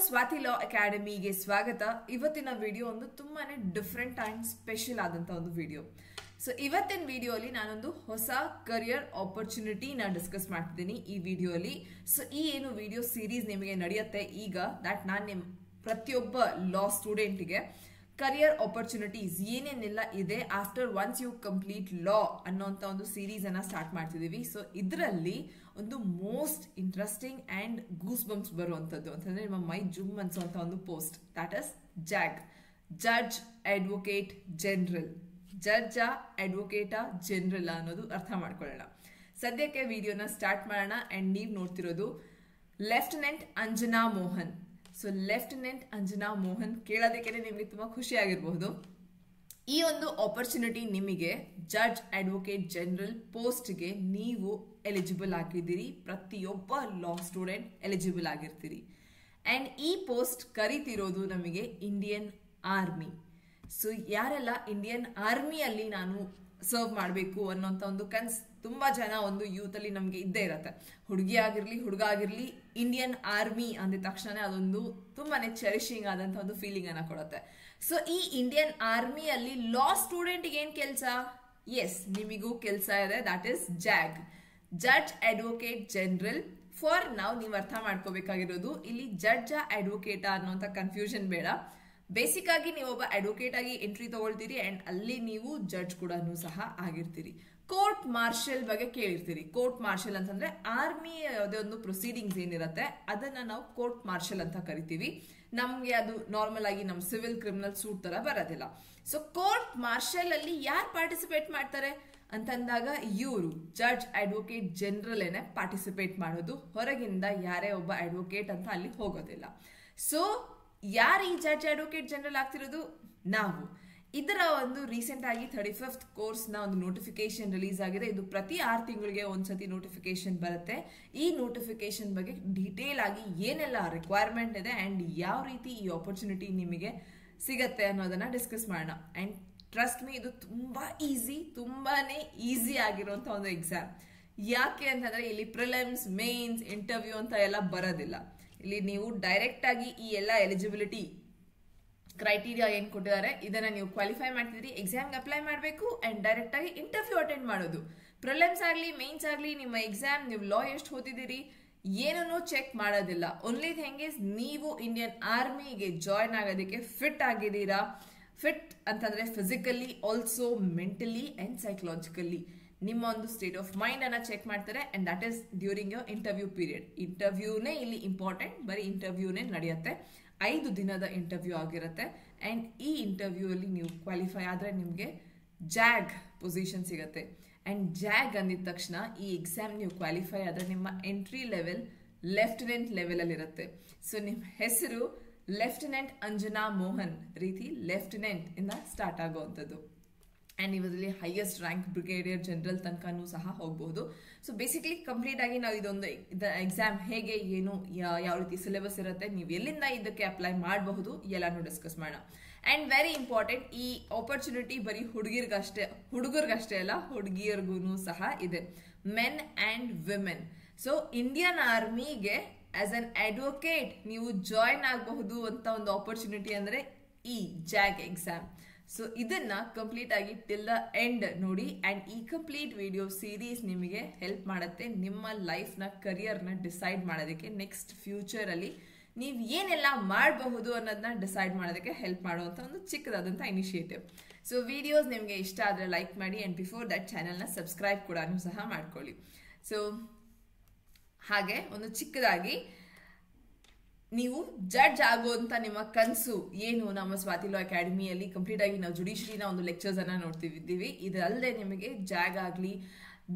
ಸ್ವಾತಿ ಲಾ ಅಕಾಡೆಮಿಗೆ ಸ್ವಾಗತ. ಇವತ್ತಿನ ವಿಡಿಯೋ ಒಂದು ತುಂಬಾನೇ ಡಿಫ್ರೆಂಟ್ ಅಂಡ್ ಸ್ಪೆಷಲ್ ಆದಂತ ಒಂದು ವಿಡಿಯೋ. ಸೊ ಇವತ್ತಿನ ವಿಡಿಯೋಲಿ ನಾನೊಂದು ಹೊಸ ಕರಿಯರ್ ಆಪರ್ಚುನಿಟಿನ ಡಿಸ್ಕಸ್ ಮಾಡ್ತಿದ್ದೀನಿ ಈ ವಿಡಿಯೋಲಿ. ಸೊ ಈ ಏನು ವಿಡಿಯೋ ಸೀರೀಸ್ ನಿಮಗೆ ನಡೆಯುತ್ತೆ ಈಗ ದಟ್ ನಾನು ಪ್ರತಿಯೊಬ್ಬ ಲಾ ಸ್ಟೂಡೆಂಟ್ಗೆ ಕರಿಯರ್ ಆಪರ್ಚುನಿಟೀಸ್ ಏನೇನೆಲ್ಲ ಇದೆ after once you complete law ಅನ್ನೋಂಥ ಒಂದು ಸೀರೀಸ್ ಅನ್ನ ಸ್ಟಾರ್ಟ್ ಮಾಡ್ತಿದ್ದೀವಿ. ಸೊ ಇದರಲ್ಲಿ ಒಂದು most interesting and goosebumps ಬರುವಂಥದ್ದು ಅಂತಂದ್ರೆ ನಿಮ್ಮ ಮೈ ಜುಮ್ ಅನ್ಸುವಂಥ ಒಂದು post, that is JAG, judge advocate general. ಜಡ್ಜಾ ಅಡ್ವೊಕೇಟಾ ಜನರಲ್ ಅನ್ನೋದು ಅರ್ಥ ಮಾಡ್ಕೊಳ್ಳೋಣ. ಸದ್ಯಕ್ಕೆ ವಿಡಿಯೋನ ಸ್ಟಾರ್ಟ್ ಮಾಡೋಣ. ಅಂಡ್ ನೀವು ನೋಡ್ತಿರೋದು lieutenant Anjana Mohan. So lieutenant Anjana Mohan ಕೇಳೋದಕ್ಕೆ ನಿಮಗೆ ತುಂಬಾ ಖುಷಿ ಆಗಿರಬಹುದು. ಈ ಒಂದು ಆಪರ್ಚುನಿಟಿ ನಿಮಗೆ ಜಡ್ಜ್ ಅಡ್ವೊಕೇಟ್ ಜನರಲ್ ಪೋಸ್ಟ್ಗೆ ನೀವು ಎಲಿಜಿಬಲ್ ಆಗಿದ್ದೀರಿ. ಪ್ರತಿಯೊಬ್ಬ ಲಾ ಸ್ಟೂಡೆಂಟ್ ಎಲಿಜಿಬಲ್ ಆಗಿರ್ತೀರಿ. ಅಂಡ್ ಈ ಪೋಸ್ಟ್ ಕರಿತಿರೋದು ನಮಗೆ ಇಂಡಿಯನ್ ಆರ್ಮಿ. ಸೊ ಯಾರೆಲ್ಲ ಇಂಡಿಯನ್ ಆರ್ಮಿಯಲ್ಲಿ ನಾನು ಸರ್ವ್ ಮಾಡಬೇಕು ಅನ್ನೋಂಥ ಒಂದು ಕನ್ಸ್ ತುಂಬಾ ಜನ ಒಂದು ಯೂತ್ ಅಲ್ಲಿ ನಮ್ಗೆ ಇದ್ದೇ ಇರತ್ತೆ. ಹುಡುಗಿ ಆಗಿರ್ಲಿ ಹುಡುಗ ಆಗಿರ್ಲಿ ಇಂಡಿಯನ್ ಆರ್ಮಿ ಅಂದ ತಕ್ಷಣ ಅದೊಂದು ತುಂಬಾನೇ ಚೆರಿಶಿಂಗ್ ಆದಂತ ಒಂದು ಫೀಲಿಂಗ್ ಅನ್ನ ಕೊಡುತ್ತೆ. ಸೊ ಈ ಇಂಡಿಯನ್ ಆರ್ಮಿಯಲ್ಲಿ ಲಾ ಸ್ಟೂಡೆಂಟ್ ಏನ್ ಕೆಲಸ? ಎಸ್, ನಿಮಗೂ ಕೆಲಸ ಇದೆ. That is JAG, judge advocate general. For ನಾವು ನೀವು ಅರ್ಥ ಮಾಡ್ಕೋಬೇಕಾಗಿರೋದು ಇಲ್ಲಿ ಜಡ್ಜ್ ಅಡ್ವೊಕೇಟಾ ಅನ್ನೋಂಥ ಕನ್ಫ್ಯೂಷನ್ ಬೇಡ. ಬೇಸಿಕ್ ಆಗಿ ನೀವು ಒಬ್ಬ ಅಡ್ವೊಕೇಟ್ ಆಗಿ ಎಂಟ್ರಿ ತಗೊಳ್ತೀರಿ ಅಂಡ್ ಅಲ್ಲಿ ನೀವು ಜಡ್ಜ್ ಕೂಡ ಸಹ ಆಗಿರ್ತೀರಿ. ಕೋರ್ಟ್ ಮಾರ್ಷಲ್ ಬಗ್ಗೆ ಕೇಳಿರ್ತೀರಿ. ಕೋರ್ಟ್ ಮಾರ್ಷಲ್ ಅಂತಂದ್ರೆ ಆರ್ಮಿ ಯಾವುದೇ ಒಂದು ಪ್ರೊಸೀಡಿಂಗ್ಸ್ ಏನಿರುತ್ತೆ ಅದನ್ನ ನಾವು ಕೋರ್ಟ್ ಮಾರ್ಷಲ್ ಅಂತ ಕರಿತೀವಿ. ನಮ್ಗೆ ಅದು ನಾರ್ಮಲ್ ಆಗಿ ನಮ್ ಸಿವಿಲ್ ಕ್ರಿಮಿನಲ್ ಸೂಟ್ ತರ ಬರೋದಿಲ್ಲ. ಸೊ ಕೋರ್ಟ್ ಮಾರ್ಷಲ್ ಅಲ್ಲಿ ಯಾರು ಪಾರ್ಟಿಸಿಪೇಟ್ ಮಾಡ್ತಾರೆ ಅಂತಂದಾಗ ಇವರು ಜಡ್ಜ್ ಅಡ್ವೊಕೇಟ್ ಜನರಲ್ ಏನೇ ಪಾರ್ಟಿಸಿಪೇಟ್ ಮಾಡೋದು. ಹೊರಗಿಂದ ಯಾರೇ ಒಬ್ಬ ಅಡ್ವೊಕೇಟ್ ಅಂತ ಅಲ್ಲಿ ಹೋಗೋದಿಲ್ಲ. ಸೊ ಯಾರು ಈ ಜಡ್ಜ್ ಅಡ್ವೊಕೇಟ್ ಜನರಲ್ ಆಗ್ತಿರೋದು? ನಾವು. ಇದರ ಒಂದು ರೀಸೆಂಟ್ ಆಗಿ 35th ಕೋರ್ಸ್ ನ ಒಂದು ನೋಟಿಫಿಕೇಶನ್ ರಿಲೀಸ್ ಆಗಿದೆ. ಇದು ಪ್ರತಿ 6 ತಿಂಗಳಿಗೆ ಒಂದ್ಸತಿ ನೋಟಿಫಿಕೇಶನ್ ಬರುತ್ತೆ. ಈ ನೋಟಿಫಿಕೇಶನ್ ಬಗ್ಗೆ ಡೀಟೇಲ್ ಆಗಿ ಏನೆಲ್ಲ ರಿಕ್ವೈರ್ಮೆಂಟ್ ಇದೆ ಅಂಡ್ ಯಾವ ರೀತಿ ಈ ಆಪರ್ಚುನಿಟಿ ನಿಮಗೆ ಸಿಗತ್ತೆ ಅನ್ನೋದನ್ನ ಡಿಸ್ಕಸ್ ಮಾಡೋಣ. ಅಂಡ್ ಟ್ರಸ್ಟ್ ಮೀ, ಇದು ತುಂಬಾನೇ ಈಸಿ ಆಗಿರುವಂತ ಒಂದು ಎಕ್ಸಾಮ್. ಯಾಕೆ ಅಂತಂದ್ರೆ ಇಲ್ಲಿ ಪ್ರಿಲಿಮ್ಸ್, ಮೇನ್ಸ್, ಇಂಟರ್ವ್ಯೂ ಅಂತ ಎಲ್ಲ ಬರೋದಿಲ್ಲ. ಇಲ್ಲಿ ನೀವು ಡೈರೆಕ್ಟ್ ಆಗಿ ಈ ಎಲ್ಲ ಎಲಿಜಿಬಿಲಿಟಿ ಕ್ರೈಟೀರಿಯಾ ಏನ್ ಕೊಟ್ಟಿದ್ದಾರೆ ಇದನ್ನ ನೀವು ಕ್ವಾಲಿಫೈ ಮಾಡ್ತಿದ್ರಿ, ಎಕ್ಸಾಮ್ಗೆ ಅಪ್ಲೈ ಮಾಡಬೇಕು ಅಂಡ್ ಡೈರೆಕ್ಟ್ ಆಗಿ ಇಂಟರ್ವ್ಯೂ ಅಟೆಂಡ್ ಮಾಡೋದು. ಪ್ರಿಲಿಮ್ಸ್ ಆಗ್ಲಿ ಮೇನ್ಸ್ ಆಗ್ಲಿ ನಿಮ್ಮ ಎಕ್ಸಾಮ್ ನೀವು ಲಾ ಎಷ್ಟು ಓದಿದಿರಿ ಏನನ್ನೂ ಚೆಕ್ ಮಾಡೋದಿಲ್ಲ. ಓನ್ಲಿ ಥಿಂಗ್ ಇಸ್ ನೀವು ಇಂಡಿಯನ್ ಆರ್ಮಿಗೆ ಜಾಯ್ನ್ ಆಗೋದಕ್ಕೆ ಫಿಟ್ ಆಗಿದ್ದೀರಾ. ಫಿಟ್ ಅಂತಂದ್ರೆ physically, also mentally and psychologically ನಿಮ್ಮ ಒಂದು ಸ್ಟೇಟ್ ಆಫ್ ಮೈಂಡ್ ಅನ್ನ ಚೆಕ್ ಮಾಡ್ತಾರೆ. And that is during your interview period. ಇಂಟರ್ವ್ಯೂನೇ ಇಲ್ಲಿ ಇಂಪಾರ್ಟೆಂಟ್. ಬರೀ ಇಂಟರ್ವ್ಯೂನೇ ನಡೆಯುತ್ತೆ. 5 ದಿನದ ಇಂಟರ್ವ್ಯೂ ಆಗಿರುತ್ತೆ. ಅಂಡ್ ಈ ಇಂಟರ್ವ್ಯೂ ಅಲ್ಲಿ ನೀವು ಕ್ವಾಲಿಫೈ ಆದ್ರೆ ನಿಮಗೆ ಜಾಗ್ ಪೊಸಿಷನ್ ಸಿಗುತ್ತೆ. ಅಂಡ್ ಜಾಗ್ ಅಂದಿದ ತಕ್ಷಣ ಈ ಎಕ್ಸಾಮ್ ನೀವು ಕ್ವಾಲಿಫೈ ಆದ್ರೆ ನಿಮ್ಮ ಎಂಟ್ರಿ ಲೆವೆಲ್ ಲೆಫ್ಟಿನೆಂಟ್ ಲೆವೆಲ್ ಅಲ್ಲಿ ಇರುತ್ತೆ. ಸೊ ನಿಮ್ಮ ಹೆಸರು ಲೆಫ್ಟಿನೆಂಟ್ ಅಂಜನಾ ಮೋಹನ್ ರೀತಿ ಲೆಫ್ಟಿನೆಂಟ್ ಇಂದ ಸ್ಟಾರ್ಟ್ ಆಗುವಂಥದ್ದು. ಅಂಡ್ ಇವರಲ್ಲಿ ಹೈಯೆಸ್ಟ್ ರ್ಯಾಂಕ್ ಬ್ರಿಗೇಡಿಯರ್ ಜನರಲ್ ತನಕನೂ ಸಹ ಹೋಗಬಹುದು. ಸೊ ಬೇಸಿಕಲಿ ಕಂಪ್ಲೀಟ್ ಆಗಿ ನಾವು ಇದೊಂದು ಎಕ್ಸಾಮ್ ಹೇಗೆ ಏನು ಯಾವ ರೀತಿ ಸಿಲೆಬಸ್ ಇರುತ್ತೆ, ನೀವು ಎಲ್ಲಿಂದ ಇದಕ್ಕೆ ಅಪ್ಲೈ ಮಾಡಬಹುದು ಎಲ್ಲಾನು ಡಿಸ್ಕಸ್ ಮಾಡೋಣ. ಅಂಡ್ ವೆರಿ ಇಂಪಾರ್ಟೆಂಟ್, ಈ ಆಪರ್ಚುನಿಟಿ ಬರೀ ಹುಡುಗರಿಗಷ್ಟೇ ಅಲ್ಲ, ಹುಡುಗಿಯರ್ಗು ಸಹ ಇದೆ. Men and women. So Indian ಆರ್ಮಿಗೆ ಆಸ್ ಅನ್ ಅಡ್ವೊಕೇಟ್ ನೀವು ಜಾಯ್ನ್ ಆಗಬಹುದು ಅಂತ ಒಂದು ಆಪರ್ಚುನಿಟಿ ಅಂದ್ರೆ ಈ ಜಾಗ್ ಎಕ್ಸಾಮ್. ಸೊ ಇದನ್ನ ಕಂಪ್ಲೀಟ್ ಆಗಿ ಟಿಲ್ ದ ಎಂಡ್ ನೋಡಿ. ಅಂಡ್ ಈ ಕಂಪ್ಲೀಟ್ ವಿಡಿಯೋ ಸೀರೀಸ್ ನಿಮಗೆ ಹೆಲ್ಪ್ ಮಾಡುತ್ತೆ ನಿಮ್ಮ ಲೈಫ್ ನ ಕರಿಯರ್ ನ ಡಿಸೈಡ್ ಮಾಡೋದಕ್ಕೆ. ನೆಕ್ಸ್ಟ್ ಫ್ಯೂಚರ್ ಅಲ್ಲಿ ನೀವು ಏನೆಲ್ಲ ಮಾಡಬಹುದು ಅನ್ನೋದನ್ನ ಡಿಸೈಡ್ ಮಾಡೋದಕ್ಕೆ ಹೆಲ್ಪ್ ಮಾಡುವಂತ ಒಂದು ಚಿಕ್ಕದಾದಂತ ಇನಿಷಿಯೇಟಿವ್. ಸೊ ವಿಡಿಯೋಸ್ ನಿಮಗೆ ಇಷ್ಟ ಆದ್ರೆ ಲೈಕ್ ಮಾಡಿ ಅಂಡ್ ಬಿಫೋರ್ ದಟ್ ಚಾನೆಲ್ ನ ಸಬ್ಸ್ಕ್ರೈಬ್ ಕೂಡ ಸಹ ಮಾಡ್ಕೊಳ್ಳಿ. ಸೊ ಹಾಗೆ ಒಂದು ಚಿಕ್ಕದಾಗಿ ನೀವು ಜಡ್ಜ್ ಆಗುವಂತ ನಿಮ್ಮ ಕನಸು ಏನು? ನಮ್ಮ ಸ್ವಾತಿ ಲಾ ಅಕಾಡೆಮಿಯಲ್ಲಿ ಕಂಪ್ಲೀಟ್ ಆಗಿ ನಾವು ಜುಡಿಷರಿನ ಒಂದು ಲೆಕ್ಚರ್ಸ್ ಅನ್ನ ನೋಡ್ತಿದ್ದೀವಿ. ಇದಲ್ಲದೆ ನಿಮಗೆ ಜಾಗ್ ಆಗ್ಲಿ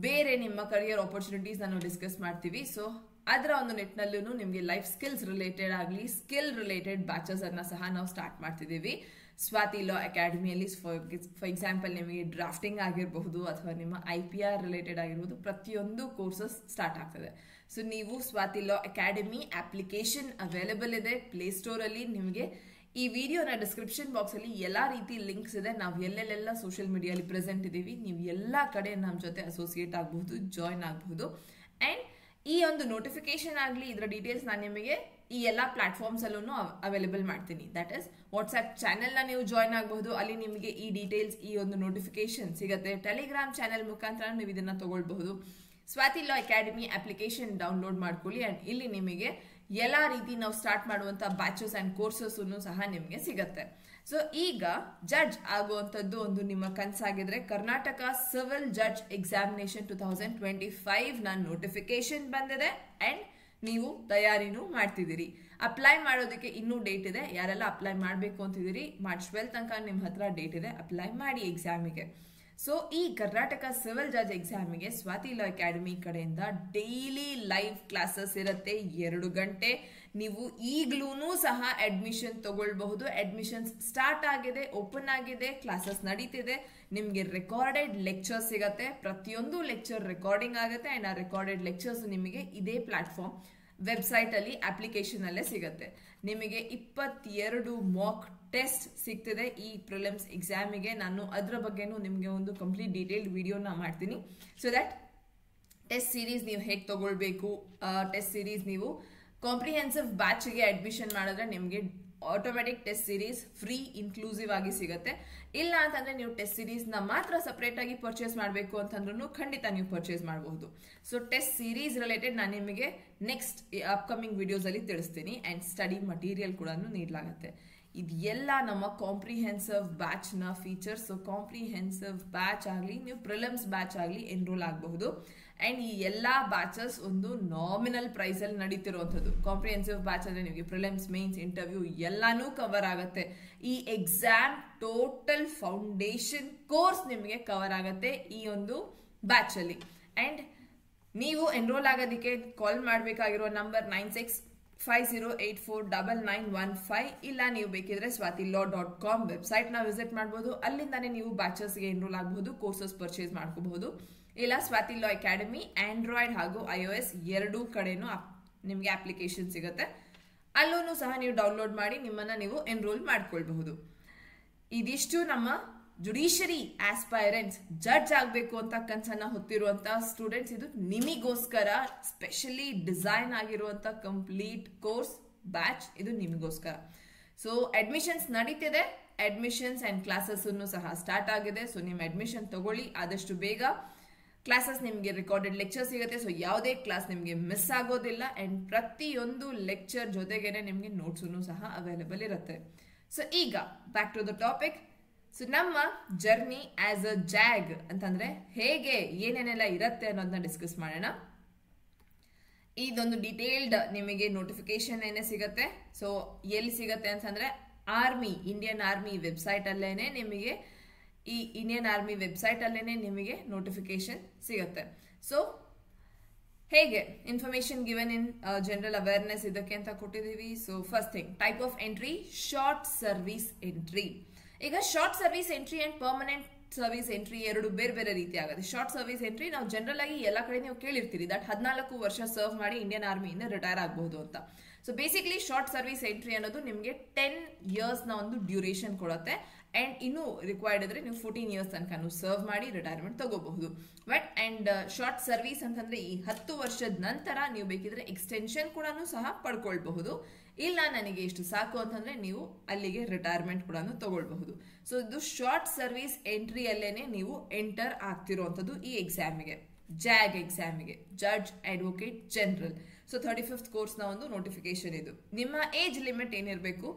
ಬೇರೆ ನಿಮ್ಮ ಕರಿಯರ್ ಆಪರ್ಚುನಿಟೀಸ್ ನಾವು ಡಿಸ್ಕಸ್ ಮಾಡ್ತೀವಿ. ಸೊ ಅದರ ಒಂದು ನಿಟ್ಟಿನಲ್ಲೂ ನಿಮಗೆ ಲೈಫ್ ಸ್ಕಿಲ್ಸ್ ರಿಲೇಟೆಡ್ ಆಗಲಿ ಸ್ಕಿಲ್ ರಿಲೇಟೆಡ್ ಬ್ಯಾಚಸ್ ಅನ್ನ ಸಹ ನಾವು ಸ್ಟಾರ್ಟ್ ಮಾಡ್ತಿದ್ದೀವಿ ಸ್ವಾತಿ ಲಾ ಅಕಾಡೆಮಿಯಲ್ಲಿ. ಫಾರ್ ಎಕ್ಸಾಂಪಲ್ ನಿಮಗೆ ಡ್ರಾಫ್ಟಿಂಗ್ ಆಗಿರಬಹುದು ಅಥವಾ ನಿಮ್ಮ IPR ರಿಲೇಟೆಡ್ ಆಗಿರ್ಬೋದು, ಪ್ರತಿಯೊಂದು ಕೋರ್ಸಸ್ ಸ್ಟಾರ್ಟ್ ಆಗ್ತದೆ. ಸೊ ನೀವು ಸ್ವಾತಿ ಲಾ ಅಕಾಡೆಮಿ ಅಪ್ಲಿಕೇಶನ್ ಅವೈಲೇಬಲ್ ಇದೆ ಪ್ಲೇ ಸ್ಟೋರ್ ಅಲ್ಲಿ. ನಿಮಗೆ ಈ ವಿಡಿಯೋನ ಡಿಸ್ಕ್ರಿಪ್ಷನ್ ಬಾಕ್ಸ್ ಅಲ್ಲಿ ಎಲ್ಲಾ ರೀತಿ ಲಿಂಕ್ಸ್ ಇದೆ. ನಾವು ಎಲ್ಲೆಲ್ಲ ಸೋಷಿಯಲ್ ಮೀಡಿಯಾಲಿ ಪ್ರೆಸೆಂಟ್ ಇದೀವಿ. ನೀವು ಎಲ್ಲಾ ಕಡೆ ನಮ್ಮ ಜೊತೆ ಅಸೋಸಿಯೇಟ್ ಆಗಬಹುದು, ಜಾಯ್ನ್ ಆಗಬಹುದು. ಅಂಡ್ ಈ ಒಂದು ನೋಟಿಫಿಕೇಶನ್ ಆಗಲಿ ಇದರ ಡೀಟೇಲ್ಸ್ ನಾನು ನಿಮಗೆ ಈ ಎಲ್ಲ ಪ್ಲಾಟ್ಫಾರ್ಮ್ಸ್ ಅಲ್ಲೂ ಅವೈಲೇಬಲ್ ಮಾಡ್ತೀನಿ. ದಟ್ ಇಸ್ ವಾಟ್ಸ್ಆಪ್ ಚಾನೆಲ್ ನ ನೀವು ಜಾಯ್ನ್ ಆಗಬಹುದು, ಅಲ್ಲಿ ನಿಮಗೆ ಈ ಡೀಟೇಲ್ಸ್, ಈ ಒಂದು ನೋಟಿಫಿಕೇಶನ್ ಸಿಗುತ್ತೆ. ಟೆಲಿಗ್ರಾಮ್ ಚಾನೆಲ್ ಮುಖಾಂತರ ನೀವು ಇದನ್ನ ತಗೊಳ್ಬಹುದು. ಸ್ವಾತಿ ಲಾ ಅಕಾಡೆಮಿ ಅಪ್ಲಿಕೇಶನ್ ಡೌನ್ಲೋಡ್ ಮಾಡ್ಕೊಳ್ಳಿ ಅಂಡ್ ಇಲ್ಲಿ ನಿಮಗೆ ಎಲ್ಲಾ ರೀತಿ ನಾವು ಸ್ಟಾರ್ಟ್ ಮಾಡುವಂತ ಬ್ಯಾಚಸ್ ಅಂಡ್ ಕೋರ್ಸಸ್ ಸಹ ನಿಮಗೆ ಸಿಗತ್ತೆ. ಸೊ ಈಗ ಜಡ್ಜ್ ಆಗುವಂತದ್ದು ಒಂದು ನಿಮ್ಮ ಕನಸಾಗಿದ್ರೆ ಕರ್ನಾಟಕ ಸಿವಿಲ್ ಜಡ್ಜ್ ಎಕ್ಸಾಮಿನೇಷನ್ 2025 ನ ನೋಟಿಫಿಕೇಶನ್ ಬಂದಿದೆ ಅಂಡ್ ನೀವು ತಯಾರಿನೂ ಮಾಡ್ತಿದ್ದೀರಿ. ಅಪ್ಲೈ ಮಾಡೋದಕ್ಕೆ ಇನ್ನೂ ಡೇಟ್ ಇದೆ. ಯಾರೆಲ್ಲ ಅಪ್ಲೈ ಮಾಡಬೇಕು ಅಂತಿದ್ದೀರಿ, ಮಾರ್ಚ್ 12 ತನಕ ನಿಮ್ಮ ಹತ್ರ ಡೇಟ್ ಇದೆ, ಅಪ್ಲೈ ಮಾಡಿ ಎಕ್ಸಾಮಿಗೆ. ಸೊ ಈ ಕರ್ನಾಟಕ ಸಿವಿಲ್ ಜಡ್ಜ್ ಎಕ್ಸಾಮಿಗೆ ಸ್ವಾತಿ ಲಾ ಅಕಾಡೆಮಿ ಕಡೆಯಿಂದ ಡೈಲಿ ಲೈವ್ ಕ್ಲಾಸಸ್ ಇರುತ್ತೆ 2 ಗಂಟೆ. ನೀವು ಈಗ್ಲೂ ಸಹ ಅಡ್ಮಿಷನ್ ತಗೊಳ್ಬಹುದು. ಅಡ್ಮಿಷನ್ಸ್ ಸ್ಟಾರ್ಟ್ ಆಗಿದೆ, ಓಪನ್ ಆಗಿದೆ, ಕ್ಲಾಸಸ್ ನಡೀತಿದೆ. ನಿಮ್ಗೆ ರೆಕಾರ್ಡೆಡ್ ಲೆಕ್ಚರ್ಸ್ ಸಿಗತ್ತೆ, ಪ್ರತಿಯೊಂದು ಲೆಕ್ಚರ್ ರೆಕಾರ್ಡಿಂಗ್ ಆಗುತ್ತೆ ಅಂಡ್ ಆ ರೆಕಾರ್ಡೆಡ್ ಲೆಕ್ಚರ್ಸ್ ನಿಮಗೆ ಇದೇ ಪ್ಲಾಟ್ಫಾರ್ಮ್ ವೆಬ್ಸೈಟ್ ಅಲ್ಲಿ ಅಪ್ಲಿಕೇಶನ್ ಅಲ್ಲೇ ಸಿಗುತ್ತೆ. ನಿಮಗೆ 22 ಮಾಕ್ ಟೆಸ್ಟ್ ಸಿಗ್ತಿದೆ ಈ ಪ್ರಿಲಿಮ್ಸ್ ಎಕ್ಸಾಮಿಗೆ. ನಾನು ಅದರ ಬಗ್ಗೆನೂ ನಿಮಗೆ ಒಂದು ಕಂಪ್ಲೀಟ್ ಡೀಟೇಲ್ಡ್ ವಿಡಿಯೋನ ಮಾಡ್ತೀನಿ. ಸೊ ದಟ್ ಟೆಸ್ಟ್ ಸೀರೀಸ್ ನೀವು ಹೇಗೆ ತಗೊಳ್ಬೇಕು, ಟೆಸ್ಟ್ ಸೀರೀಸ್ ನೀವು ಕಾಂಪ್ರಿಹೆನ್ಸಿವ್ ಬ್ಯಾಚ್ಗೆ ಅಡ್ಮಿಷನ್ ಮಾಡಿದ್ರೆ ನಿಮಗೆ automatic test series free inclusive ಆಗಿ ಸಿಗುತ್ತೆ. ಇಲ್ಲ ಅಂತಂದ್ರೆ ನೀವು ಟೆಸ್ಟ್ ಸೀರೀಸ್ ನ ಮಾತ್ರ ಸಪರೇಟ್ ಆಗಿ ಪರ್ಚೇಸ್ ಮಾಡಬೇಕು ಅಂತಂದ್ರೂ ಖಂಡಿತ ನೀವು ಪರ್ಚೇಸ್ ಮಾಡಬಹುದು. ಸೊ ಟೆಸ್ಟ್ ಸೀರೀಸ್ ರಿಲೇಟೆಡ್ ನಾನು ನಿಮಗೆ ನೆಕ್ಸ್ಟ್ ಅಪ್ಕಮಿಂಗ್ ವಿಡಿಯೋಸ್ ಅಲ್ಲಿ ತಿಳಿಸ್ತೀನಿ ಅಂಡ್ ಸ್ಟಡಿ ಮಟೀರಿಯಲ್ ಕೂಡ ನೀಡಲಾಗುತ್ತೆ. ಇದೆಲ್ಲ ನಮ್ಮ ಕಾಂಪ್ರಿಹೆನ್ಸಿವ್ ಬ್ಯಾಚ್ ನ ಫೀಚರ್ಸ್. ಸೊ ಕಾಂಪ್ರಿಹೆನ್ಸಿವ್ ಬ್ಯಾಚ್ ಆಗಲಿ, ನೀವು ಪ್ರಿಲಿಮ್ಸ್ ಬ್ಯಾಚ್ ಆಗಲಿ ಎನ್ರೋಲ್ ಆಗಬಹುದು ಅಂಡ್ ಈ ಎಲ್ಲಾ ಬ್ಯಾಚಸ್ ಒಂದು ನಾಮಿನಲ್ ಪ್ರೈಸ್ ಅಲ್ಲಿ ನಡೀತಿರುವಂತದ್ದು. ಕಾಂಪ್ರಿಹೆನ್ಸಿವ್ ಬ್ಯಾಚ್ ಅಂದ್ರೆ ನಿಮಗೆ ಪ್ರಿಲಿಮ್ಸ್, ಮೇನ್ಸ್, ಇಂಟರ್ವ್ಯೂ ಎಲ್ಲಾನು ಕವರ್ ಆಗುತ್ತೆ. ಈ ಎಕ್ಸಾಮ್ ಟೋಟಲ್ ಫೌಂಡೇಶನ್ ಕೋರ್ಸ್ ನಿಮಗೆ ಕವರ್ ಆಗುತ್ತೆ ಈ ಒಂದು ಬ್ಯಾಚ್ ಅಲ್ಲಿ. ಅಂಡ್ ನೀವು ಎನ್ರೋಲ್ ಆಗೋದಕ್ಕೆ ಕಾಲ್ ಮಾಡಬೇಕಾಗಿರೋ ನಂಬರ್ 9650849915. ಇಲ್ಲ ನೀವು ಬೇಕಿದ್ರೆ swatilaw.com ವೆಬ್ಸೈಟ್ ನ ವಿಸಿಟ್ ಮಾಡಬಹುದು. ಅಲ್ಲಿಂದಾನೇ ನೀವು ಬ್ಯಾಚಸ್ಗೆ ಎನ್ರೋಲ್ ಆಗಬಹುದು, ಕೋರ್ಸಸ್ ಪರ್ಚೇಸ್ ಮಾಡ್ಕೋಬಹುದು. ಇಲ್ಲ ಸ್ವಾತಿ ಲಾ ಅಕಾಡೆಮಿ ಆಂಡ್ರಾಯ್ಡ್ ಹಾಗೂ iOS ಎರಡೂ ಕಡೆನೂ ನಿಮಗೆ ಅಪ್ಲಿಕೇಶನ್ ಸಿಗುತ್ತೆ. ಅಲ್ಲೂ ಸಹ ನೀವು ಡೌನ್ಲೋಡ್ ಮಾಡಿ ನಿಮ್ಮನ್ನ ನೀವು ಎನ್ರೋಲ್ ಮಾಡ್ಕೊಳ್ಬಹುದು. ಇದಿಷ್ಟು ನಮ್ಮ ಜುಡಿಷರಿ ಆಸ್ಪೈರೆಂಟ್ಸ್, ಜಡ್ಜ್ ಆಗಬೇಕು ಅಂತ ಕನಸನ್ನ ಹೊತ್ತಿರುವಂತ ಸ್ಟೂಡೆಂಟ್ಸ್, ಇದು ನಿಮಗೋಸ್ಕರ ಸ್ಪೆಷಲಿ ಡಿಸೈನ್ ಆಗಿರುವಂತ ಕಂಪ್ಲೀಟ್ ಕೋರ್ಸ್ ಬ್ಯಾಚ್, ಇದು ನಿಮಗೋಸ್ಕರ. ಸೊ ಅಡ್ಮಿಷನ್ಸ್ ನಡೀತಿದೆ, ಅಡ್ಮಿಷನ್ಸ್ ಅಂಡ್ ಕ್ಲಾಸಸ್ ಸಹ ಸ್ಟಾರ್ಟ್ ಆಗಿದೆ. ಸೊ ನಿಮ್ಮ ಅಡ್ಮಿಷನ್ ತಗೊಳ್ಳಿ ಆದಷ್ಟು ಬೇಗ. ಕ್ಲಾಸಸ್ ನಿಮಗೆ ರೆಕಾರ್ಡೆಡ್ ಲೆಕ್ಚರ್ ಸಿಗುತ್ತೆ. ಸೊ ಯಾವುದೇ ಕ್ಲಾಸ್ ನಿಮಗೆ ಮಿಸ್ ಆಗೋದಿಲ್ಲ ಅಂಡ್ ಪ್ರತಿಯೊಂದು ಲೆಕ್ಚರ್ ಜೊತೆಗೇನೆ ನಿಮಗೆ ನೋಟ್ಸ್ ಸಹ ಅವೈಲೇಬಲ್ ಇರುತ್ತೆ. ಸೊ ಈಗ back to the topic. So ನಮ್ಮ ಜರ್ನಿ ಆಸ್ ಅ ಜಾಗ್ ಅಂತಂದ್ರೆ ಹೇಗೆ ಏನೇನೆಲ್ಲ ಇರುತ್ತೆ ಅನ್ನೋದನ್ನ ಡಿಸ್ಕಸ್ ಮಾಡೋಣ. ಇದೊಂದು ಡೀಟೇಲ್ಡ್ ನಿಮಗೆ ನೋಟಿಫಿಕೇಶನ್ ಏನೇ ಸಿಗುತ್ತೆ. ಸೊ ಎಲ್ಲಿ ಸಿಗುತ್ತೆ ಅಂತಂದ್ರೆ ಆರ್ಮಿ, ಇಂಡಿಯನ್ ಆರ್ಮಿ ವೆಬ್ಸೈಟ್ ಅಲ್ಲೇನೆ ನಿಮಗೆ, ಈ ಇಂಡಿಯನ್ ಆರ್ಮಿ ವೆಬ್ಸೈಟ್ ಅಲ್ಲೇನೆ ನಿಮಗೆ ನೋಟಿಫಿಕೇಶನ್ ಸಿಗುತ್ತೆ. ಸೊ ಹೇಗೆ information given in general awareness ಇದಕ್ಕೆ ಅಂತ ಕೊಟ್ಟಿದ್ದೀವಿ. So first thing, type of entry, short service entry. ಈಗ short service entry and permanent service entry ಎರಡು ಬೇರೆ ಬೇರೆ ರೀತಿ ಆಗುತ್ತೆ. ಶಾರ್ಟ್ ಸರ್ವಿಸ್ ಎಂಟ್ರಿ ನಾವು ಜನರಲ್ ಆಗಿ ಎಲ್ಲ ಕಡೆ ನೀವು ಕೇಳಿರ್ತೀರಿ ದಟ್ 14 ವರ್ಷ ಸರ್ವ್ ಮಾಡಿ ಇಂಡಿಯನ್ ಆರ್ಮಿಯಿಂದ ರಿಟೈರ್ ಆಗಬಹುದು ಅಂತ. So basically short service entry ಅನ್ನೋದು ನಿಮಗೆ 10 years ನ ಒಂದು ಡ್ಯೂರೇಷನ್ ಕೊಡುತ್ತೆ ಅಂಡ್ ಇನ್ನು ರಿಕ್ವೈರ್ಡ್ ಇದ್ರೆ ನೀವು 14 years ತನಕ ಸರ್ವ್ ಮಾಡಿ ರಿಟೈರ್ಮೆಂಟ್ ತಗೋಬಹುದು. ಬಟ್ ಅಂಡ್ ಶಾರ್ಟ್ ಸರ್ವಿಸ್ ಅಂತಂದ್ರೆ ಈ 10 ವರ್ಷದ ನಂತರ ನೀವು ಬೇಕಿದ್ರೆ ಎಕ್ಸ್ಟೆನ್ಷನ್ ಕೂಡ ಸಹ ಪಡ್ಕೊಳ್ಬಹುದು. ಇಲ್ಲ ನನಗೆ ಇಷ್ಟು ಸಾಕು ಅಂತಂದ್ರೆ ನೀವು ಅಲ್ಲಿಗೆ ರಿಟೈರ್ಮೆಂಟ್ ಕೂಡ ತಗೊಳ್ಬಹುದು. ಸೊ ಇದು ಶಾರ್ಟ್ ಸರ್ವಿಸ್ ಎಂಟ್ರಿ ಅಲ್ಲೇನೆ ನೀವು ಎಂಟರ್ ಆಗ್ತಿರುವಂತದ್ದು ಈ ಎಕ್ಸಾಮಿಗೆ, ಜಾಗ್ ಎಕ್ಸಾಮಿಗೆ, judge advocate general. So 35th course ನ ಒಂದು ನೋಟಿಫಿಕೇಶನ್ ಇದು. ನಿಮ್ಮ ಏಜ್ ಲಿಮಿಟ್ ಏನಿರಬೇಕು,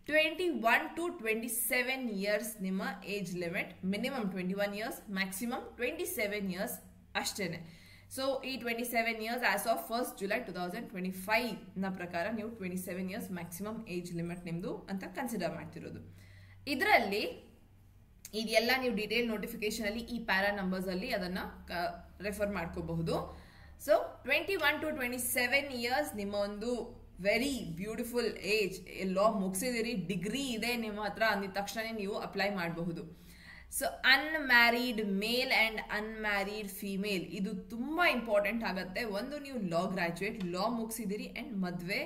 21 to 27 years ನಿಮ್ಮ age limit. Minimum 21 years, maximum 27 years ಅಷ್ಟೇನೆ. ಸೊ ಈ 27 years as of 1st July 2025 ನ ಪ್ರಕಾರ ನೀವು 27 years ಮ್ಯಾಕ್ಸಿಮಮ್ ಏಜ್ ಲಿಮಿಟ್ ನಿಮ್ದು ಅಂತ ಕನ್ಸಿಡರ್ ಮಾಡ್ತಿರೋದು. ಇದರಲ್ಲಿ ಇದೆಲ್ಲ ನೀವು ಡೀಟೇಲ್ ನೋಟಿಫಿಕೇಶನ್ ಅಲ್ಲಿ ಈ ಪ್ಯಾರಾ ನಂಬರ್ಸ್ ಅಲ್ಲಿ ಅದನ್ನ ರೆಫರ್ ಮಾಡ್ಕೋಬಹುದು. ಸೊ 21 to 27 years ನಿಮ್ಮ ಒಂದು ವೆರಿ ಬ್ಯೂಟಿಫುಲ್ ಏಜ್. ಲಾ ಮುಗಿಸಿದಿರಿ, ಡಿಗ್ರಿ ಇದೆ ನಿಮ್ಮ ಹತ್ರ ಅಂದಿದ ತಕ್ಷಣ ನೀವು ಅಪ್ಲೈ ಮಾಡಬಹುದು. So unmarried male and unmarried female ಇದು ತುಂಬಾ ಇಂಪಾರ್ಟೆಂಟ್ ಆಗುತ್ತೆ. ಒಂದು ನೀವು ಲಾ ಗ್ರಾಜುಯೇಟ್, ಲಾ ಮುಗಿಸಿದಿರಿ ಅಂಡ್ ಮದ್ವೆ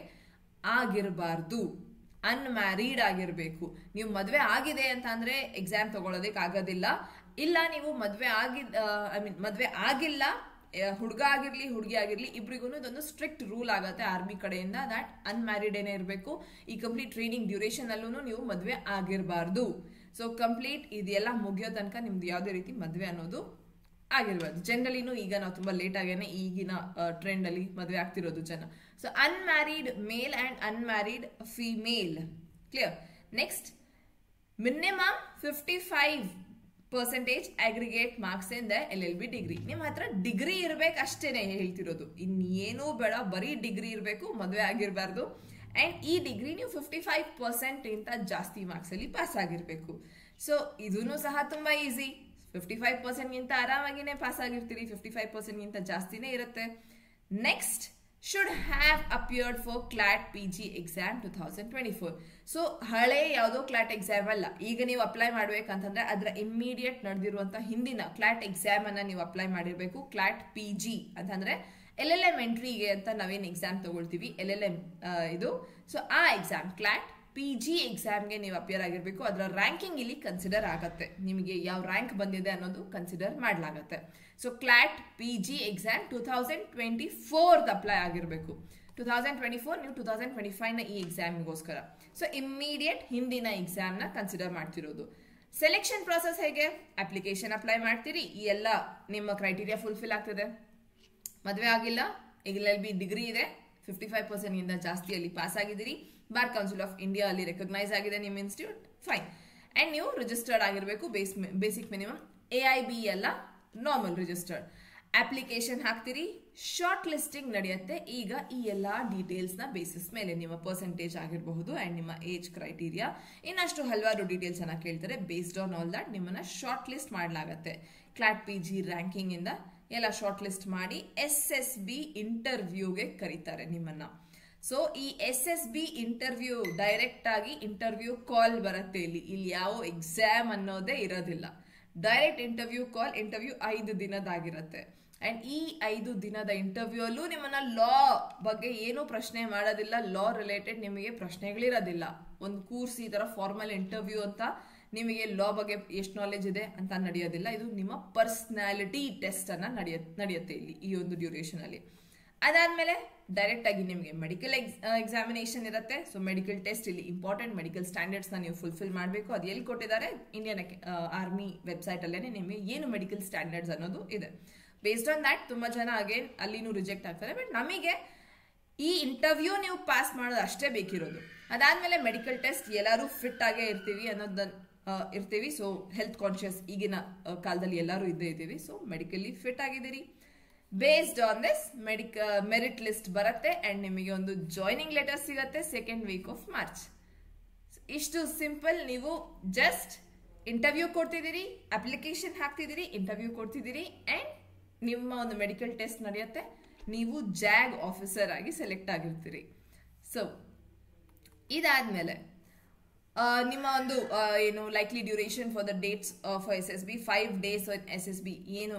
ಆಗಿರಬಾರ್ದು, ಅನ್ಮ್ಯಾರಿಡ್ ಆಗಿರ್ಬೇಕು. ನೀವು ಮದ್ವೆ ಆಗಿದೆ ಅಂತ ಅಂದ್ರೆ ಎಕ್ಸಾಮ್ ತಗೊಳ್ಳೋದಕ್ಕೆ ಆಗೋದಿಲ್ಲ. ಇಲ್ಲ ನೀವು ಮದ್ವೆ ಆಗಿಲ್ಲ, ಹುಡುಗ ಆಗಿರ್ಲಿ ಹುಡುಗಿ ಆಗಿರ್ಲಿ ಇಬ್ರಿಗೂ ಇದೊಂದು ಸ್ಟ್ರಿಕ್ಟ್ ರೂಲ್ ಆಗುತ್ತೆ ಆರ್ಮಿ ಕಡೆಯಿಂದ, ದಟ್ ಅನ್ಮ್ಯಾರಿಡ್ ಏನೇ ಇರಬೇಕು. ಈ ಕಂಪ್ಲೀಟ್ ಟ್ರೈನಿಂಗ್ ಡ್ಯೂರೇಷನ್ ಅಲ್ಲೂ ನೀವು ಮದುವೆ ಆಗಿರಬಾರ್ದು. ಸೊ ಕಂಪ್ಲೀಟ್ ಇದೆಲ್ಲ ಮುಗಿಯೋ ತನಕ ನಿಮ್ದು ಯಾವುದೇ ರೀತಿ ಮದುವೆ ಅನ್ನೋದು ಆಗಿರ್ಬಾರ್ದು. ಜನರಲಿನೂ ಈಗ ನಾವು ತುಂಬಾ ಲೇಟ್ ಆಗೇನೆ ಈಗಿನ ಟ್ರೆಂಡ್ ಅಲ್ಲಿ ಮದುವೆ ಆಗ್ತಿರೋದು ಜನ. So unmarried male and unmarried female, clear. Next, minimum 55% aggregate marks in the LLB degree. ನಿಮ್ಮ ಹತ್ರ ಡಿಗ್ರಿ ಇರ್ಬೇಕು ಅಷ್ಟೇನೆ ಹೇಳ್ತಿರೋದು, ಇನ್ನೇನೂ ಬೇಡ, ಬರೀ ಡಿಗ್ರಿ ಇರಬೇಕು, ಮದುವೆ ಆಗಿರಬಾರ್ದು. ಅಂಡ್ ಈ ಡಿಗ್ರಿ ನೀವು 55% ಇಂತ ಜಾಸ್ತಿ ಮಾರ್ಕ್ಸ್ ಅಲ್ಲಿ ಪಾಸ್ ಆಗಿರ್ಬೇಕು. ಸೊ ಇದೂ ಸಹ ತುಂಬಾ ಈಸಿ. 55% ಗಿಂತ ಆರಾಮಾಗಿನೇ ಪಾಸ್ ಆಗಿರ್ತೀರಿ, 55% ಗಿಂತ ಜಾಸ್ತಿನೇ ಇರುತ್ತೆ. Next, should have appeared for CLAT PG exam 2024. So ಹಳೆ ಯಾವುದೋ CLAT ಎಕ್ಸಾಮ್ ಅಲ್ಲ, ಈಗ ನೀವು ಅಪ್ಲೈ ಮಾಡ್ಬೇಕಂತಂದ್ರೆ ಅದರ ಇಮ್ಮಿಡಿಯೇಟ್ ನಡೆದಿರುವಂತಹ ಹಿಂದಿನ CLAT ಎಕ್ಸಾಮ್ ಅನ್ನ ನೀವು ಅಪ್ಲೈ ಮಾಡಿರ್ಬೇಕು. CLAT PG ಅಂತಂದ್ರೆ LLM ಎಂಟ್ರಿಗೆ ಅಂತ ನಾವೇನು ಎಕ್ಸಾಮ್ ತಗೊಳ್ತೀವಿ, LLM ಇದು. ಸೊ ಆ ಎಕ್ಸಾಮ್ CLAT PG ಎಕ್ಸಾಮ್ಗೆ ನೀವು ಅಪಿಯರ್ ಆಗಿರ್ಬೇಕು. ಅದರ ರ್ಯಾಂಕಿಂಗ್ ಇಲ್ಲಿ ಕನ್ಸಿಡರ್ ಆಗತ್ತೆ, ನಿಮಗೆ ಯಾವ ರ್ಯಾಂಕ್ ಬಂದಿದೆ ಅನ್ನೋದು ಕನ್ಸಿಡರ್ ಮಾಡಲಾಗತ್ತೆ. So CLAT PG exam 2024 apply ಆಗಿರಬೇಕು. 2024 ನೀವು 2025 ಈ ಎಕ್ಸಾಮ್ಗೋಸ್ಕರ. ಸೊ ಇಮ್ಮಿಡಿಯೇಟ್ ಹಿಂದಿನ ಎಕ್ಸಾಮ್ನ ಕನ್ಸಿಡರ್ ಮಾಡ್ತಿರೋದು. ಸೆಲೆಕ್ಷನ್ ಪ್ರಾಸೆಸ್ ಹೇಗೆ? ಅಪ್ಲಿಕೇಶನ್ ಅಪ್ಲೈ ಮಾಡ್ತೀರಿ, ಈ ಎಲ್ಲ ನಿಮ್ಮ ಕ್ರೈಟೀರಿಯಾ ಫುಲ್ಫಿಲ್ ಆಗ್ತದೆ. ಮದುವೆ ಆಗಿಲ್ಲ, LLB ಡಿಗ್ರಿ ಇದೆ, 55% ಗಿಂತ ಜಾಸ್ತಿ ಅಲ್ಲಿ ಪಾಸ್ ಆಗಿದ್ದೀರಿ, ಬಾರ್ ಕೌನ್ಸಿಲ್ ಆಫ್ ಇಂಡಿಯಾ ಅಲ್ಲಿ ರೆಕಗ್ನೈಸ್ ಆಗಿದೆ ನಿಮ್ಮ ಇನ್ಸ್ಟಿಟ್ಯೂಟ್, ಫೈನ್. ಅಂಡ್ ನೀವು ರಿಜಿಸ್ಟರ್ಡ್ ಆಗಿರಬೇಕು. ಬೇಸಿಕ್ ಮಿನಿಮಮ್ AIB ಎಲ್ಲ ನಾರ್ಮಲ್ ರಿಜಿಸ್ಟರ್ಡ್. ಅಪ್ಲಿಕೇಶನ್ ಹಾಕ್ತಿರಿ, ಶಾರ್ಟ್ ಲಿಸ್ಟಿಂಗ್ ನಡೆಯುತ್ತೆ. ಈಗ ಈ ಎಲ್ಲ ಡೀಟೇಲ್ಸ್ ನ ಬೇಸಿಸ್ ಮೇಲೆ ನಿಮ್ಮ ಪರ್ಸೆಂಟೇಜ್ ಆಗಿರಬಹುದು ಅಂಡ್ ನಿಮ್ಮ ಏಜ್ ಕ್ರೈಟೀರಿಯಾ ಇನ್ನಷ್ಟು ಹಲವಾರು ಡೀಟೇಲ್ಸ್ ಅನ್ನ ಕೇಳ್ತಾರೆ. ಬೇಸ್ಡ್ ಆನ್ ಆಲ್ ದಟ್ ನಿಮ್ಮನ್ನ ಶಾರ್ಟ್ ಲಿಸ್ಟ್ ಮಾಡಲಾಗತ್ತೆ. CLAT PG ರ್ಯಾಂಕಿಂಗ್ ಇಂದ ಎಲ್ಲ ಶಾರ್ಟ್ ಲಿಸ್ಟ್ ಮಾಡಿ SSB ಇಂಟರ್ವ್ಯೂಗೆ ಕರೀತಾರೆ ನಿಮ್ಮನ್ನ. ಸೊ ಈ SSB ಇಂಟರ್ವ್ಯೂ ಡೈರೆಕ್ಟ್ ಆಗಿ ಇಂಟರ್ವ್ಯೂ ಕಾಲ್ ಬರುತ್ತೆ. ಇಲ್ಲಿ ಯಾವ ಎಕ್ಸಾಮ್ ಅನ್ನೋದೇ ಇರೋದಿಲ್ಲ, ಡೈರೆಕ್ಟ್ ಇಂಟರ್ವ್ಯೂ ಕಾಲ್. ಇಂಟರ್ವ್ಯೂ 5 ದಿನದಾಗಿರುತ್ತೆ. ಅಂಡ್ ಈ 5 ದಿನದ ಇಂಟರ್ವ್ಯೂ ಅಲ್ಲೂ ನಿಮ್ಮನ್ನ ಲಾ ಬಗ್ಗೆ ಏನೂ ಪ್ರಶ್ನೆ ಮಾಡೋದಿಲ್ಲ, ಲಾ ರಿಲೇಟೆಡ್ ನಿಮಗೆ ಪ್ರಶ್ನೆಗಳಿರೋದಿಲ್ಲ. ಒಂದು ಕೋರ್ಸ್ ಈ ತರ ಫಾರ್ಮಲ್ ಇಂಟರ್ವ್ಯೂ ಅಂತ ನಿಮಗೆ ಲಾ ಬಗ್ಗೆ ಎಷ್ಟು ನಾಲೆಜ್ ಇದೆ ಅಂತ ನಡೆಯೋದಿಲ್ಲ. ಇದು ನಿಮ್ಮ ಪರ್ಸನಾಲಿಟಿ ಟೆಸ್ಟ್ ಅನ್ನ ನಡೆಯುತ್ತೆ ಇಲ್ಲಿ ಈ ಒಂದು ಡ್ಯೂರೇಷನ್ ಅಲ್ಲಿ. ಅದಾದ್ಮೇಲೆ ಡೈರೆಕ್ಟ್ ಆಗಿ ನಿಮಗೆ ಮೆಡಿಕಲ್ ಎಕ್ಸಾಮಿನೇಷನ್ ಇರುತ್ತೆ. ಸೊ ಮೆಡಿಕಲ್ ಟೆಸ್ಟ್ ಇಲ್ಲಿ ಇಂಪಾರ್ಟೆಂಟ್. ಮೆಡಿಕಲ್ ಸ್ಟ್ಯಾಂಡರ್ಡ್ಸ್ ನ ನೀವು ಫುಲ್ಫಿಲ್ ಮಾಡಬೇಕು. ಅದು ಎಲ್ಲಿ ಕೊಟ್ಟಿದ್ದಾರೆ? ಇಂಡಿಯನ್ ಆರ್ಮಿ ವೆಬ್ಸೈಟ್ ಅಲ್ಲೇನೆ ನಿಮಗೆ ಏನು ಮೆಡಿಕಲ್ ಸ್ಟ್ಯಾಂಡರ್ಡ್ಸ್ ಅನ್ನೋದು ಇದೆ. ಬೇಸ್ಡ್ ಆನ್ ದಟ್ ತುಂಬಾ ಜನ ಅಗೇನ್ ಅಲ್ಲಿನೂ ರಿಜೆಕ್ಟ್ ಆಗ್ತಾರೆ. ಬಟ್ ನಮಗೆ ಈ ಇಂಟರ್ವ್ಯೂ ನೀವು ಪಾಸ್ ಮಾಡೋದು ಅಷ್ಟೇ ಬೇಕಿರೋದು. ಅದಾದ್ಮೇಲೆ ಮೆಡಿಕಲ್ ಟೆಸ್ಟ್ ಎಲ್ಲರೂ ಫಿಟ್ ಆಗೇ ಇರ್ತೀವಿ ಇರ್ತೀವಿ. ಸೊ ಹೆಲ್ತ್ ಕಾನ್ಶಿಯಸ್ ಈಗಿನ ಕಾಲದಲ್ಲಿ ಎಲ್ಲರೂ ಇದ್ದೇ ಇದ್ದೀವಿ. ಸೊ ಮೆಡಿಕಲಿ ಫಿಟ್ ಆಗಿದ್ದೀರಿ. Based on this merit list ಬರುತ್ತೆ ಅಂಡ್ ನಿಮಗೆ ಒಂದು ಜಾಯ್ನಿಂಗ್ ಲೆಟರ್ ಸಿಗುತ್ತೆ 2nd ವೀಕ್ ಆಫ್ ಮಾರ್ಚ್. ಇಷ್ಟು ಸಿಂಪಲ್. ನೀವು ಜಸ್ಟ್ ಇಂಟರ್ವ್ಯೂ ಕೊಡ್ತಿದ್ದೀರಿ, ಅಪ್ಲಿಕೇಶನ್ ಹಾಕ್ತಿದ್ದೀರಿ, ಇಂಟರ್ವ್ಯೂ ಕೊಡ್ತಿದ್ದೀರಿ ಅಂಡ್ ನಿಮ್ಮ ಒಂದು ಮೆಡಿಕಲ್ ಟೆಸ್ಟ್ ನಡೆಯುತ್ತೆ. ನೀವು JAG ಆಫೀಸರ್ ಆಗಿ ಸೆಲೆಕ್ಟ್ ಆಗಿರ್ತೀರಿ. ಸೊ ಇದಾದ್ಮೇಲೆ ನಿಮ್ಮ ಒಂದು ಏನು likely duration for the dates for SSB 5 days SSB ಏನು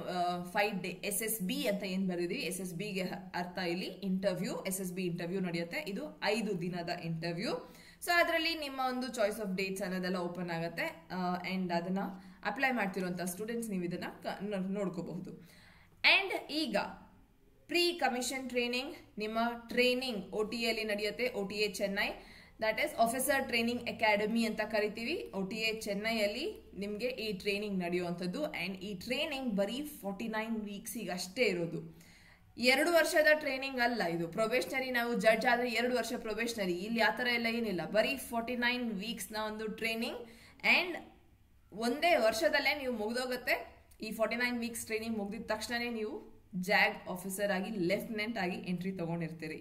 5 ಡೇ SSB ಅಂತ ಏನ್ ಬರೆದಿವಿ, SSBಗೆ ಅರ್ಥ ಇಲ್ಲಿ ಇಂಟರ್ವ್ಯೂ. SSB ಇಂಟರ್ವ್ಯೂ ನಡೆಯುತ್ತೆ. ಇದು 5 ದಿನದ ಇಂಟರ್ವ್ಯೂ. ಸೊ ಅದರಲ್ಲಿ ನಿಮ್ಮ ಒಂದು ಚಾಯ್ಸ್ ಆಫ್ ಡೇಟ್ಸ್ ಅನ್ನೋದೆಲ್ಲ ಓಪನ್ ಆಗುತ್ತೆ ಅಂಡ್ ಅದನ್ನ ಅಪ್ಲೈ ಮಾಡ್ತಿರುವಂತ ಸ್ಟೂಡೆಂಟ್ಸ್ ನೀವು ಇದನ್ನ ನೋಡ್ಕೋಬಹುದು. ಅಂಡ್ ಈಗ ಪ್ರೀ ಕಮಿಷನ್ ಟ್ರೈನಿಂಗ್, ನಿಮ್ಮ ಟ್ರೈನಿಂಗ್ OTA ಅಲ್ಲಿ ನಡೆಯುತ್ತೆ. OTA Chennai, that is officer training academy ಅಂತ ಕರಿತೀವಿ. OTA ಚೆನ್ನೈಯಲ್ಲಿ ನಿಮಗೆ ಈ ಟ್ರೈನಿಂಗ್ ನಡೆಯುವಂಥದ್ದು. ಅಂಡ್ ಈ ಟ್ರೈನಿಂಗ್ ಬರೀ 49 ವೀಕ್ಸಿಗೆ ಅಷ್ಟೇ ಇರೋದು. 2 ವರ್ಷದ ಟ್ರೈನಿಂಗ್ ಅಲ್ಲ ಇದು. ಪ್ರೊಬೇಷನರಿ, ನಾವು ಜಡ್ಜ್ ಆದ್ರೆ 2 ವರ್ಷ ಪ್ರೊಬೇಷನರಿ. ಇಲ್ಲಿ ಆ ಥರ ಎಲ್ಲ ಏನಿಲ್ಲ, ಬರೀ 49 ವೀಕ್ಸ್ನ ಒಂದು ಟ್ರೈನಿಂಗ್ ಅಂಡ್ ಒಂದೇ ವರ್ಷದಲ್ಲೇ ನೀವು ಮುಗಿದೋಗುತ್ತೆ. ಈ 49 ವೀಕ್ಸ್ ಟ್ರೈನಿಂಗ್ ಮುಗಿದ ತಕ್ಷಣನೇ ನೀವು JAG ಆಫೀಸರ್ ಆಗಿ ಲೆಫ್ಟಿನೆಂಟ್ ಆಗಿ ಎಂಟ್ರಿ ತಗೊಂಡಿರ್ತೀರಿ.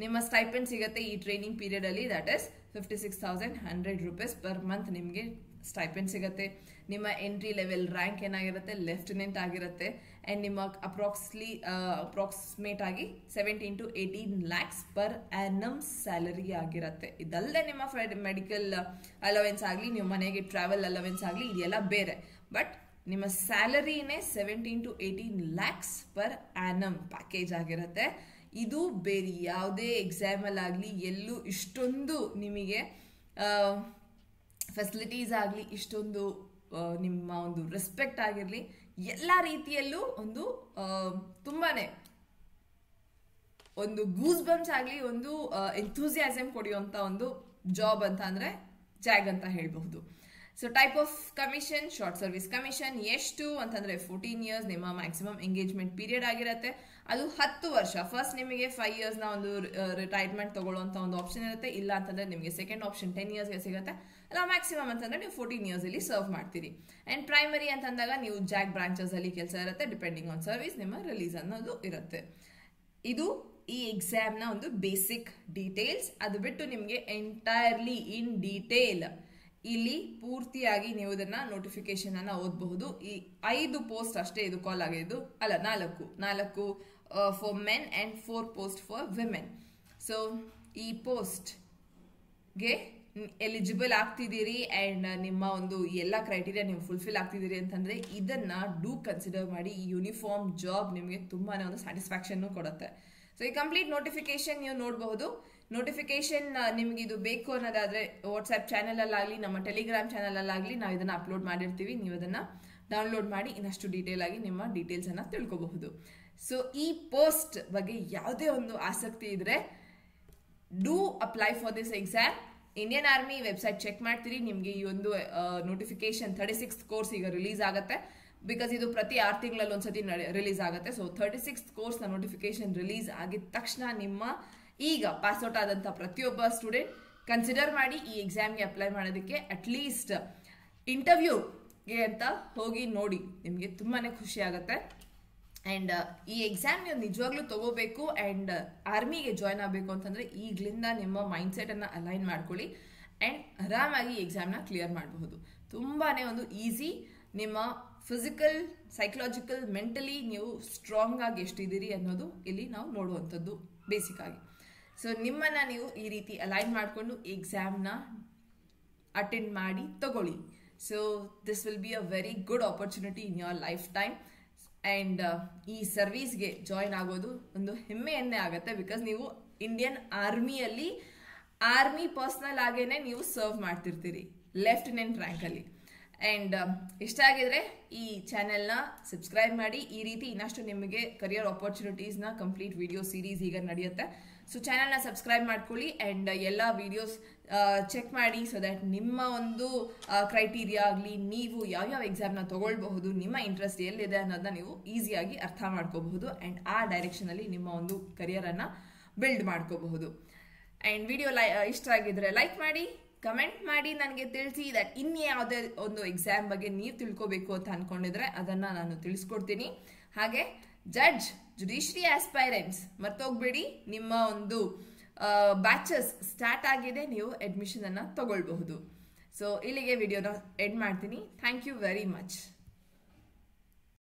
ನಿಮ್ಮ ಸ್ಟೈಪೆಂಡ್ ಸಿಗುತ್ತೆ ಈ ಟ್ರೈನಿಂಗ್ ಪೀರಿಯಡ್ ಅಲ್ಲಿ, that is 56,100 rupees per month ನಿಮಗೆ ಸ್ಟೈಪೆಂಡ್ ಸಿಗುತ್ತೆ. ನಿಮ್ಮ ಎಂಟ್ರಿ ಲೆವೆಲ್ ರ್ಯಾಂಕ್ ಏನಾಗಿರುತ್ತೆ? ಲೆಫ್ಟಿನೆಂಟ್ ಆಗಿರುತ್ತೆ. ಅಂಡ್ ನಿಮ್ಮ ಅಪ್ರಾಕ್ಸಿಮೇಟ್ ಆಗಿ 17 to 18 lakhs per annum salary ಆಗಿರುತ್ತೆ. ಇದಲ್ಲದೆ ನಿಮ್ಮ ಮೆಡಿಕಲ್ ಅಲವೆನ್ಸ್ ಆಗಲಿ, ನೀವು ಮನೆಗೆ ಟ್ರಾವೆಲ್ ಅಲವೆನ್ಸ್ ಆಗಲಿ, ಇದೆಲ್ಲ ಬೇರೆ. ಬಟ್ ನಿಮ್ಮ ಸ್ಯಾಲರಿನೇ 17 to 18 lakhs per annum package ಆಗಿರುತ್ತೆ. ಇದು ಬೇರೆ ಯಾವುದೇ ಎಕ್ಸಾಮ್ ಅಲ್ಲಾಗಲಿ ಎಲ್ಲೂ ಇಷ್ಟೊಂದು ನಿಮಗೆ ಫೆಸಿಲಿಟೀಸ್ ಆಗಲಿ, ಇಷ್ಟೊಂದು ನಿಮ್ಮ ಒಂದು ರೆಸ್ಪೆಕ್ಟ್ ಆಗಿರಲಿ ಎಲ್ಲ ರೀತಿಯಲ್ಲೂ ಒಂದು ತುಂಬಾನೇ ಒಂದು ಗೂಸ್ ಬಂಪ್ಸ್ ಆಗಲಿ, ಒಂದು ಎಂಥೂಸಿಯಾಸಮ್ ಕೊಡುವಂಥ ಒಂದು ಜಾಬ್ ಅಂತ ಅಂದರೆ ಜಾಗ್ ಅಂತ ಹೇಳಬಹುದು. So type of commission, short service commission. ಎಷ್ಟು ಅಂತಂದರೆ 14 years ನಿಮ್ಮ ಮ್ಯಾಕ್ಸಿಮಮ್ ಎಂಗೇಜ್ಮೆಂಟ್ ಪೀರಿಯಡ್ ಆಗಿರುತ್ತೆ. ಅದು 10 ವರ್ಷ. ಫಸ್ಟ್ ನಿಮಗೆ 5 yearsನ ಒಂದು ರಿಟೈರ್ಮೆಂಟ್ ತಗೊಳ್ಳುವಂಥ ಒಂದು ಆಪ್ಷನ್ ಇರುತ್ತೆ. ಇಲ್ಲ ಅಂತಂದರೆ ನಿಮಗೆ ಸೆಕೆಂಡ್ ಆಪ್ಷನ್ 10 yearsಗೆ ಸಿಗುತ್ತೆ. ಅಲ್ಲ ಮ್ಯಾಕ್ಸಿಮಮ್ ಅಂತಂದರೆ ನೀವು 14 years ಅಲ್ಲಿ ಸರ್ವ್ ಮಾಡ್ತೀರಿ. ಆ್ಯಂಡ್ ಪ್ರೈಮರಿ ಅಂತಂದಾಗ ನೀವು ಜಾಗ್ ಬ್ರಾಂಚಸಲ್ಲಿ ಕೆಲಸ ಇರುತ್ತೆ. ಡಿಪೆಂಡಿಂಗ್ ಆನ್ ಸರ್ವಿಸ್ ನಿಮ್ಮ ರಿಲೀಸ್ ಅನ್ನೋದು ಇರುತ್ತೆ. ಇದು ಈ ಎಕ್ಸಾಮ್ನ ಒಂದು ಬೇಸಿಕ್ ಡೀಟೇಲ್ಸ್. ಅದು ಬಿಟ್ಟು ನಿಮಗೆ ಎಂಟೈರ್ಲಿ ಇನ್ ಡೀಟೇಲ್ ಇಲ್ಲಿ ಪೂರ್ತಿಯಾಗಿ ನೀವು ಇದನ್ನ ನೋಟಿಫಿಕೇಶನ್ ಅನ್ನ ಓದಬಹುದು. ಈ 5 ಪೋಸ್ಟ್ ಅಷ್ಟೇ ಇದು ಕಾಲ್ ಆಗಿದ್ದು, ಅಲ್ಲ 4 for men and 4 post for women. So ಈ ಪೋಸ್ಟ್ಗೆ ಎಲಿಜಿಬಲ್ ಆಗ್ತಿದ್ದೀರಿ ಅಂಡ್ ನಿಮ್ಮ ಒಂದು ಎಲ್ಲ ಕ್ರೈಟೀರಿಯಾ ನೀವು ಫುಲ್ಫಿಲ್ ಆಗ್ತಿದ್ದೀರಿ ಅಂತಂದ್ರೆ ಇದನ್ನ ಡೂ ಕನ್ಸಿಡರ್ ಮಾಡಿ. ಈ ಯೂನಿಫಾರ್ಮ್ ಜಾಬ್ ನಿಮಗೆ ತುಂಬಾನೇ ಒಂದು ಸ್ಯಾಟಿಸ್ಫ್ಯಾಕ್ಷನ್ ಕೊಡುತ್ತೆ. ಸೊ ಈ ಕಂಪ್ಲೀಟ್ ನೋಟಿಫಿಕೇಶನ್ ನೀವು ನೋಡಬಹುದು. ನೋಟಿಫಿಕೇಶನ್ ನಿಮ್ಗೆ ಇದು ಬೇಕು ಅನ್ನೋದಾದ್ರೆ ವಾಟ್ಸ್ಆ್ಯಪ್ ಚಾನಲ್ ಅಲ್ಲಾಗಲಿ ನಮ್ಮ ಟೆಲಿಗ್ರಾಮ್ ಚಾನಲ್ ಅಲ್ಲಾಗಲಿ ನಾವು ಇದನ್ನ ಅಪ್ಲೋಡ್ ಮಾಡಿರ್ತೀವಿ. ನೀವು ಅದನ್ನ ಡೌನ್ಲೋಡ್ ಮಾಡಿ ಇನ್ನಷ್ಟು ಡೀಟೇಲ್ ಆಗಿ ನಿಮ್ಮ ಡೀಟೇಲ್ಸ್ ಅನ್ನ ತಿಳ್ಕೋಬಹುದು. ಸೊ ಈ ಪೋಸ್ಟ್ ಬಗ್ಗೆ ಯಾವುದೇ ಒಂದು ಆಸಕ್ತಿ ಇದ್ರೆ do apply for this exam. Indian army website check ಮಾಡ್ತೀರಿ, ನಿಮಗೆ ಈ ಒಂದು ನೋಟಿಫಿಕೇಶನ್ 36th ಕೋರ್ಸ್ ಈಗ ರಿಲೀಸ್ ಆಗುತ್ತೆ. ಬಿಕಾಸ್ ಇದು ಪ್ರತಿ 6 ತಿಂಗಳಲ್ಲಿ ಒಂದ್ಸತಿ ರಿಲೀಸ್ ಆಗುತ್ತೆ. ಸೊ 36th ಕೋರ್ಸ್ನ ನೋಟಿಫಿಕೇಶನ್ ರಿಲೀಸ್ ಆಗಿದ ತಕ್ಷಣ ನಿಮ್ಮ ಈಗ ಪಾಸ್ಔಟ್ ಆದಂಥ ಪ್ರತಿಯೊಬ್ಬ ಸ್ಟೂಡೆಂಟ್ ಕನ್ಸಿಡರ್ ಮಾಡಿ ಈ ಎಕ್ಸಾಮ್ಗೆ ಅಪ್ಲೈ ಮಾಡೋದಕ್ಕೆ. ಅಟ್ಲೀಸ್ಟ್ ಇಂಟರ್ವ್ಯೂಗೆ ಅಂತ ಹೋಗಿ ನೋಡಿ, ನಿಮಗೆ ತುಂಬಾ ಖುಷಿ ಆಗುತ್ತೆ. ಆ್ಯಂಡ್ ಈ ಎಕ್ಸಾಮ್ ನೀವು ನಿಜವಾಗ್ಲೂ ತಗೋಬೇಕು ಆ್ಯಂಡ್ ಆರ್ಮಿಗೆ ಜಾಯ್ನ್ ಆಗಬೇಕು ಅಂತಂದರೆ ಈಗಲಿಂದ ನಿಮ್ಮ ಮೈಂಡ್ಸೆಟನ್ನು ಅಲೈನ್ ಮಾಡ್ಕೊಳ್ಳಿ ಆ್ಯಂಡ್ ಆರಾಮಾಗಿ ಈ ಎಕ್ಸಾಮ್ನ ಕ್ಲಿಯರ್ ಮಾಡಬಹುದು. ತುಂಬಾ ಒಂದು ಈಸಿ. ನಿಮ್ಮ ಫಿಸಿಕಲ್, ಸೈಕಲಾಜಿಕಲ್, ಮೆಂಟಲಿ ನೀವು ಸ್ಟ್ರಾಂಗ್ ಆಗಿ ಎಷ್ಟಿದ್ದೀರಿ ಅನ್ನೋದು ಇಲ್ಲಿ ನಾವು ನೋಡುವಂಥದ್ದು ಬೇಸಿಕ್ ಆಗಿ. ಸೊ ನಿಮ್ಮನ್ನು ನೀವು ಈ ರೀತಿ ಅಲೈನ್ ಮಾಡಿಕೊಂಡು ಎಕ್ಸಾಮ್ನ ಅಟೆಂಡ್ ಮಾಡಿ ತಗೊಳ್ಳಿ. So this will be a very good opportunity in your life time. And ಈ ಸರ್ವೀಸ್ಗೆ ಜಾಯ್ನ್ ಆಗೋದು ಒಂದು ಹೆಮ್ಮೆಯನ್ನೇ ಆಗುತ್ತೆ. ಬಿಕಾಸ್ ನೀವು ಇಂಡಿಯನ್ ಆರ್ಮಿಯಲ್ಲಿ ಆರ್ಮಿ ಪರ್ಸನಲ್ ಆಗೇನೆ ನೀವು ಸರ್ವ್ ಮಾಡ್ತಿರ್ತೀರಿ ಲೆಫ್ಟಿನೆಂಟ್ ರ್ಯಾಂಕಲ್ಲಿ. ಆ್ಯಂಡ್ ಇಷ್ಟ ಆಗಿದ್ರೆ ಈ ಚಾನೆಲ್ನ ಸಬ್ಸ್ಕ್ರೈಬ್ ಮಾಡಿ. ಈ ರೀತಿ ಇನ್ನಷ್ಟು ನಿಮಗೆ ಕರಿಯರ್ ಆಪರ್ಚುನಿಟೀಸ್ನ ಕಂಪ್ಲೀಟ್ ವಿಡಿಯೋ ಸೀರೀಸ್ ಈಗ ನಡೆಯುತ್ತೆ. ಸೊ ಚಾನೆಲ್ನ ಸಬ್ಸ್ಕ್ರೈಬ್ ಮಾಡ್ಕೊಳ್ಳಿ ಆ್ಯಂಡ್ ಎಲ್ಲ ವಿಡಿಯೋಸ್ ಚೆಕ್ ಮಾಡಿ. ಸೊ ದ್ಯಾಟ್ ನಿಮ್ಮ ಒಂದು ಕ್ರೈಟೀರಿಯಾ ಆಗಲಿ, ನೀವು ಯಾವ್ಯಾವ ಎಕ್ಸಾಮ್ನ ತೊಗೊಳ್ಬಹುದು, ನಿಮ್ಮ ಇಂಟ್ರೆಸ್ಟ್ ಎಲ್ಲಿದೆ ಅನ್ನೋದನ್ನ ನೀವು ಈಸಿಯಾಗಿ ಅರ್ಥ ಮಾಡ್ಕೋಬಹುದು ಆ್ಯಂಡ್ ಆ ಡೈರೆಕ್ಷನಲ್ಲಿ ನಿಮ್ಮ ಒಂದು ಕರಿಯರನ್ನು ಬಿಲ್ಡ್ ಮಾಡ್ಕೋಬಹುದು. ಆ್ಯಂಡ್ ವಿಡಿಯೋ ಇಷ್ಟ ಆಗಿದ್ರೆ ಲೈಕ್ ಮಾಡಿ, ಕಮೆಂಟ್ ಮಾಡಿ, ನನಗೆ ತಿಳಿಸಿ ದಟ್ ಯಾವುದೇ ಒಂದು ಎಕ್ಸಾಮ್ ಬಗ್ಗೆ ನೀವು ತಿಳ್ಕೋಬೇಕು ಅಂತ ಅನ್ಕೊಂಡಿದ್ರೆ ಅದನ್ನು ನಾನು ತಿಳಿಸ್ಕೊಡ್ತೀನಿ. ಹಾಗೆ ಜುಡಿಷರಿ ಆಸ್ಪೈರೆಂಟ್ಸ್ ಮರ್ತೋಗ್ಬೇಡಿ, ನಿಮ್ಮ ಒಂದು ಬ್ಯಾಚಸ್ ಸ್ಟಾರ್ಟ್ ಆಗಿದೆ, ನೀವು ಅಡ್ಮಿಷನ್ ಅನ್ನು ತಗೊಳ್ಬಹುದು. ಸೊ ಇಲ್ಲಿಗೆ ವಿಡಿಯೋನ ಎಂಡ್ ಮಾಡ್ತೀನಿ. Thank you very much.